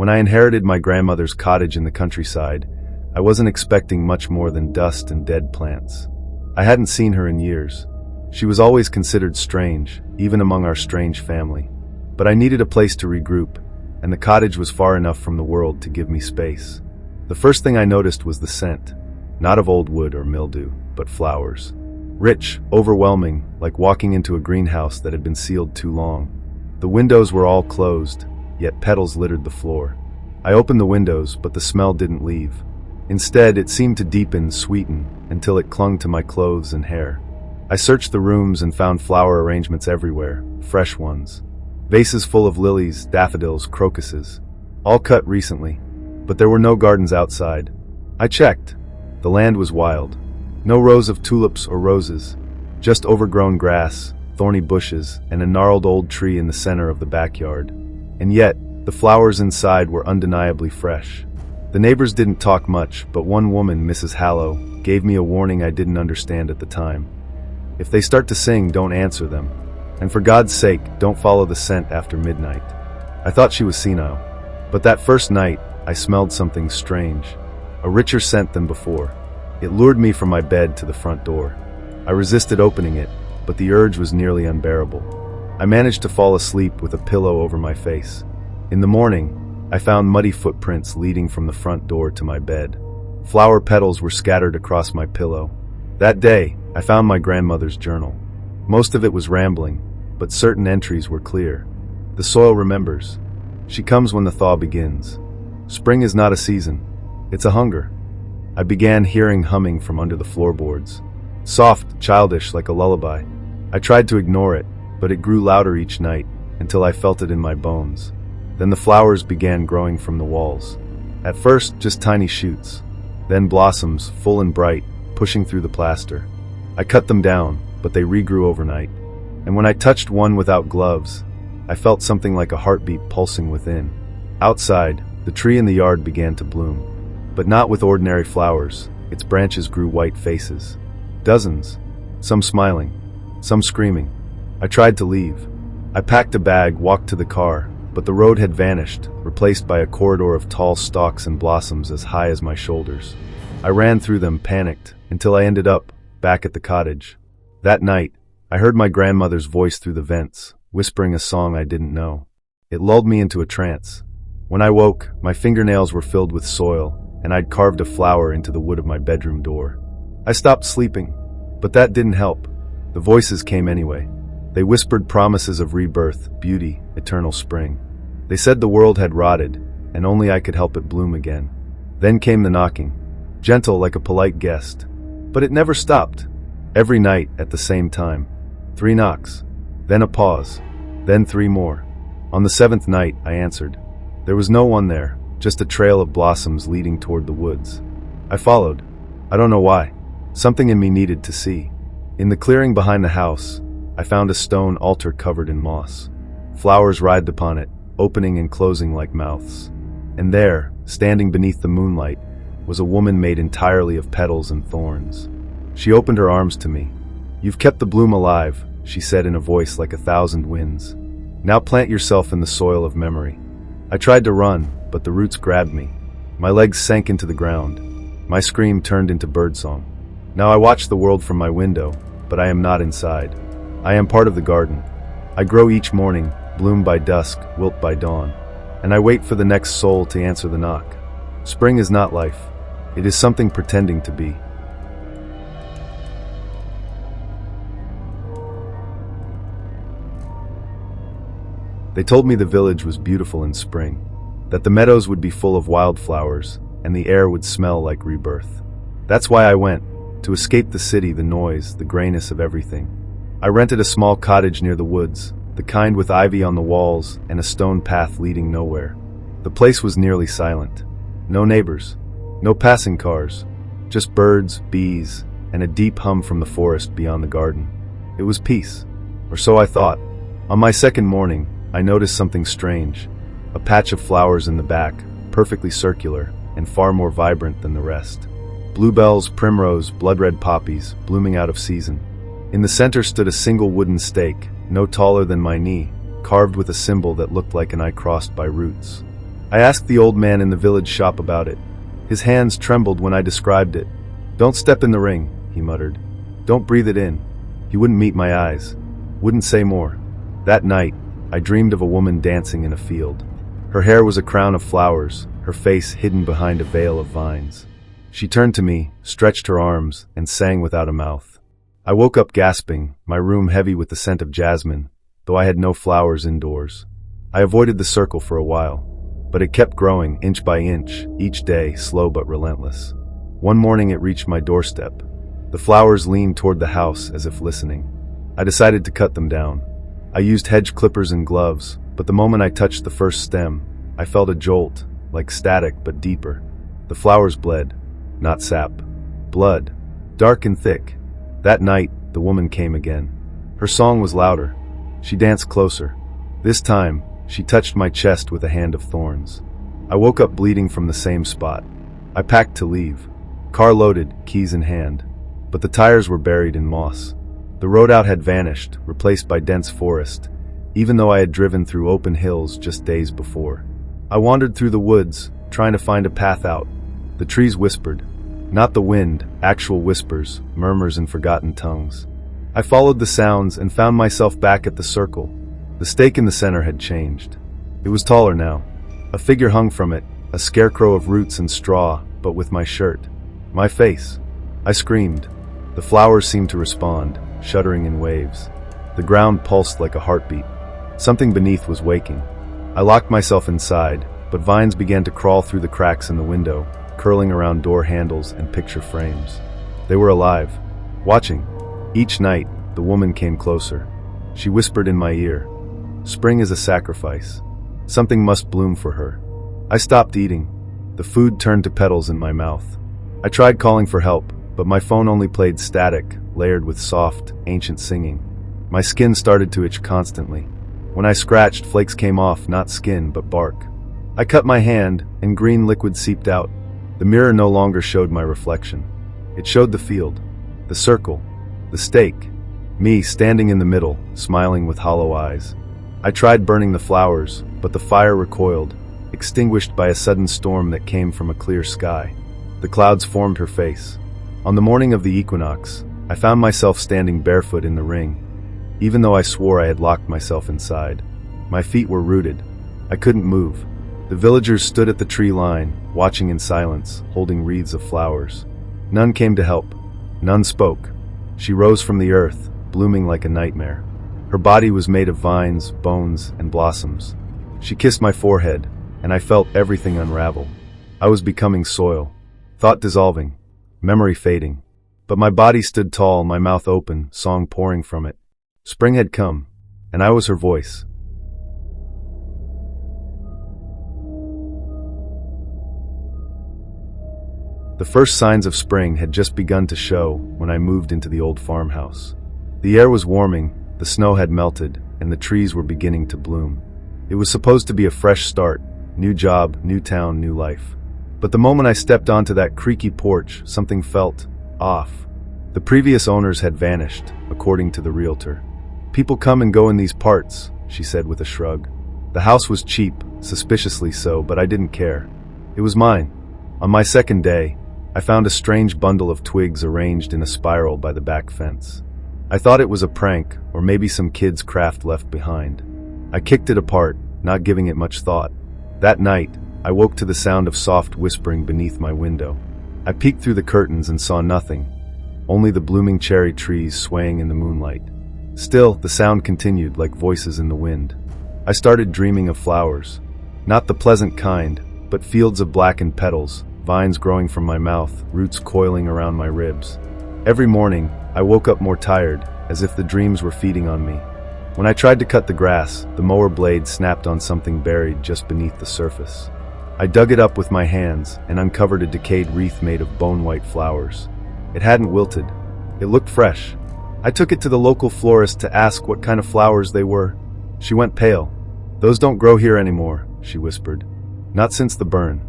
When I inherited my grandmother's cottage in the countryside, I wasn't expecting much more than dust and dead plants. I hadn't seen her in years. She was always considered strange, even among our strange family. But I needed a place to regroup, and the cottage was far enough from the world to give me space. The first thing I noticed was the scent, not of old wood or mildew, but flowers. Rich, overwhelming, like walking into a greenhouse that had been sealed too long. The windows were all closed, yet petals littered the floor. I opened the windows, but the smell didn't leave. Instead, it seemed to deepen, sweeten, until it clung to my clothes and hair. I searched the rooms and found flower arrangements everywhere, fresh ones. Vases full of lilies, daffodils, crocuses, all cut recently, but there were no gardens outside. I checked. The land was wild. No rows of tulips or roses, just overgrown grass, thorny bushes, and a gnarled old tree in the center of the backyard. And yet, the flowers inside were undeniably fresh. The neighbors didn't talk much, but one woman, Mrs. Hallow, gave me a warning I didn't understand at the time. If they start to sing, don't answer them. And for God's sake, don't follow the scent after midnight. I thought she was senile. But that first night, I smelled something strange. A richer scent than before. It lured me from my bed to the front door. I resisted opening it, but the urge was nearly unbearable. I managed to fall asleep with a pillow over my face. In the morning, I found muddy footprints leading from the front door to my bed. Flower petals were scattered across my pillow. That day, I found my grandmother's journal. Most of it was rambling, but certain entries were clear. The soil remembers. She comes when the thaw begins. Spring is not a season. It's a hunger. I began hearing humming from under the floorboards. Soft, childish, like a lullaby. I tried to ignore it, but it grew louder each night, until I felt it in my bones. Then the flowers began growing from the walls. At first, just tiny shoots. Then blossoms, full and bright, pushing through the plaster. I cut them down, but they regrew overnight. And when I touched one without gloves, I felt something like a heartbeat pulsing within. Outside, the tree in the yard began to bloom. But not with ordinary flowers. Its branches grew white faces. Dozens. Some smiling. Some screaming. I tried to leave. I packed a bag, walked to the car, but the road had vanished, replaced by a corridor of tall stalks and blossoms as high as my shoulders. I ran through them, panicked, until I ended up back at the cottage. That night, I heard my grandmother's voice through the vents, whispering a song I didn't know. It lulled me into a trance. When I woke, my fingernails were filled with soil, and I'd carved a flower into the wood of my bedroom door. I stopped sleeping, but that didn't help. The voices came anyway. They whispered promises of rebirth, beauty, eternal spring. They said the world had rotted, and only I could help it bloom again. Then came the knocking, gentle like a polite guest. But it never stopped. Every night at the same time. 3 knocks. Then a pause. Then 3 more. On the 7th night, I answered. There was no one there, just a trail of blossoms leading toward the woods. I followed. I don't know why. Something in me needed to see. In the clearing behind the house, I found a stone altar covered in moss. Flowers writhed upon it, opening and closing like mouths. And there, standing beneath the moonlight, was a woman made entirely of petals and thorns. She opened her arms to me. "You've kept the bloom alive," she said in a voice like 1,000 winds. "Now plant yourself in the soil of memory." I tried to run, but the roots grabbed me. My legs sank into the ground. My scream turned into birdsong. Now I watch the world from my window, but I am not inside. I am part of the garden. I grow each morning, bloom by dusk, wilt by dawn. And I wait for the next soul to answer the knock. Spring is not life. It is something pretending to be. They told me the village was beautiful in spring, that the meadows would be full of wildflowers, and the air would smell like rebirth. That's why I went, to escape the city, the noise, the grayness of everything. I rented a small cottage near the woods, the kind with ivy on the walls and a stone path leading nowhere. The place was nearly silent. No neighbors, no passing cars, just birds, bees, and a deep hum from the forest beyond the garden. It was peace, or so I thought. On my second morning, I noticed something strange. A patch of flowers in the back, perfectly circular, and far more vibrant than the rest. Bluebells, primrose, blood-red poppies, blooming out of season. In the center stood a single wooden stake, no taller than my knee, carved with a symbol that looked like an eye crossed by roots. I asked the old man in the village shop about it. His hands trembled when I described it. "Don't step in the ring," he muttered. "Don't breathe it in." He wouldn't meet my eyes, wouldn't say more. That night, I dreamed of a woman dancing in a field. Her hair was a crown of flowers, her face hidden behind a veil of vines. She turned to me, stretched her arms, and sang without a mouth. I woke up gasping, my room heavy with the scent of jasmine, though I had no flowers indoors. I avoided the circle for a while, but it kept growing inch by inch, each day slow but relentless. One morning it reached my doorstep. The flowers leaned toward the house as if listening. I decided to cut them down. I used hedge clippers and gloves, but the moment I touched the first stem, I felt a jolt, like static but deeper. The flowers bled, not sap. Blood, dark and thick. That night, the woman came again. Her song was louder. She danced closer. This time, she touched my chest with a hand of thorns. I woke up bleeding from the same spot. I packed to leave. Car loaded, keys in hand. But the tires were buried in moss. The road out had vanished, replaced by dense forest, even though I had driven through open hills just days before. I wandered through the woods, trying to find a path out. The trees whispered. Not the wind, actual whispers, murmurs in forgotten tongues. I followed the sounds and found myself back at the circle. The stake in the center had changed. It was taller now. A figure hung from it, a scarecrow of roots and straw, but with my shirt. My face. I screamed. The flowers seemed to respond, shuddering in waves. The ground pulsed like a heartbeat. Something beneath was waking. I locked myself inside, but vines began to crawl through the cracks in the window, curling around door handles and picture frames. They were alive, watching. Each night, the woman came closer. She whispered in my ear, "Spring is a sacrifice. Something must bloom for her." I stopped eating. The food turned to petals in my mouth. I tried calling for help, but my phone only played static, layered with soft, ancient singing. My skin started to itch constantly. When I scratched, flakes came off, not skin, but bark. I cut my hand, and green liquid seeped out. The mirror no longer showed my reflection. It showed the field, the circle, the stake, me standing in the middle, smiling with hollow eyes. I tried burning the flowers, but the fire recoiled, extinguished by a sudden storm that came from a clear sky. The clouds formed her face. On the morning of the equinox, I found myself standing barefoot in the ring, even though I swore I had locked myself inside. My feet were rooted. I couldn't move. The villagers stood at the tree line, watching in silence, holding wreaths of flowers. None came to help. None spoke. She rose from the earth, blooming like a nightmare. Her body was made of vines, bones, and blossoms. She kissed my forehead, and I felt everything unravel. I was becoming soil, thought dissolving, memory fading. But my body stood tall, my mouth open, song pouring from it. Spring had come, and I was her voice. The first signs of spring had just begun to show when I moved into the old farmhouse. The air was warming, the snow had melted, and the trees were beginning to bloom. It was supposed to be a fresh start, new job, new town, new life. But the moment I stepped onto that creaky porch, something felt off. The previous owners had vanished, according to the realtor. "People come and go in these parts," she said with a shrug. The house was cheap, suspiciously so, but I didn't care. It was mine. On my second day, I found a strange bundle of twigs arranged in a spiral by the back fence. I thought it was a prank, or maybe some kid's craft left behind. I kicked it apart, not giving it much thought. That night, I woke to the sound of soft whispering beneath my window. I peeked through the curtains and saw nothing, only the blooming cherry trees swaying in the moonlight. Still, the sound continued like voices in the wind. I started dreaming of flowers. Not the pleasant kind, but fields of blackened petals, vines growing from my mouth, roots coiling around my ribs. Every morning, I woke up more tired, as if the dreams were feeding on me. When I tried to cut the grass, the mower blade snapped on something buried just beneath the surface. I dug it up with my hands and uncovered a decayed wreath made of bone-white flowers. It hadn't wilted. It looked fresh. I took it to the local florist to ask what kind of flowers they were. She went pale. "Those don't grow here anymore," she whispered. "Not since the burn."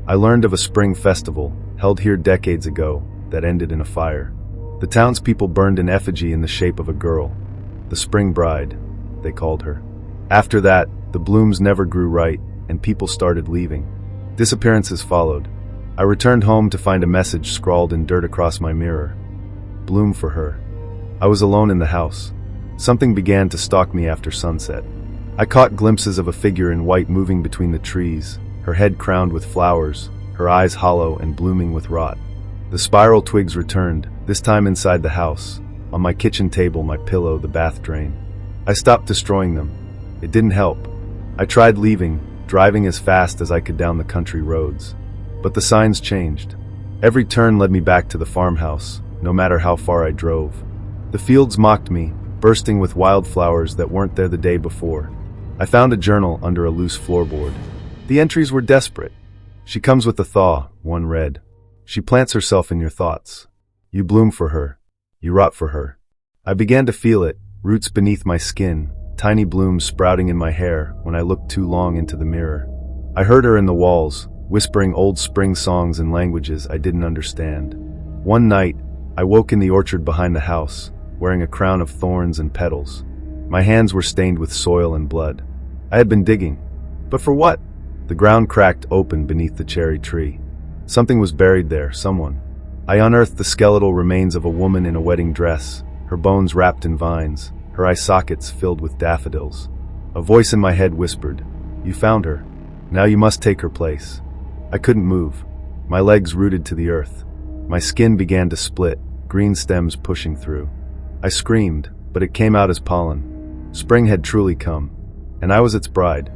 I learned of a spring festival, held here decades ago, that ended in a fire. The townspeople burned an effigy in the shape of a girl. The spring bride, they called her. After that, the blooms never grew right, and people started leaving. Disappearances followed. I returned home to find a message scrawled in dirt across my mirror. Bloom for her. I was alone in the house. Something began to stalk me after sunset. I caught glimpses of a figure in white moving between the trees, her head crowned with flowers, her eyes hollow and blooming with rot. The spiral twigs returned, this time inside the house. On my kitchen table, my pillow, the bath drain. I stopped destroying them. It didn't help. I tried leaving, driving as fast as I could down the country roads. But the signs changed. Every turn led me back to the farmhouse, no matter how far I drove. The fields mocked me, bursting with wildflowers that weren't there the day before. I found a journal under a loose floorboard. The entries were desperate. She comes with a thaw, one read. She plants herself in your thoughts. You bloom for her. You rot for her. I began to feel it, roots beneath my skin, tiny blooms sprouting in my hair when I looked too long into the mirror. I heard her in the walls, whispering old spring songs in languages I didn't understand. One night, I woke in the orchard behind the house, wearing a crown of thorns and petals. My hands were stained with soil and blood. I had been digging. But for what? The ground cracked open beneath the cherry tree. Something was buried there, someone. I unearthed the skeletal remains of a woman in a wedding dress, her bones wrapped in vines, her eye sockets filled with daffodils. A voice in my head whispered, "You found her. Now you must take her place." I couldn't move. My legs rooted to the earth. My skin began to split, green stems pushing through. I screamed, but it came out as pollen. Spring had truly come, and I was its bride.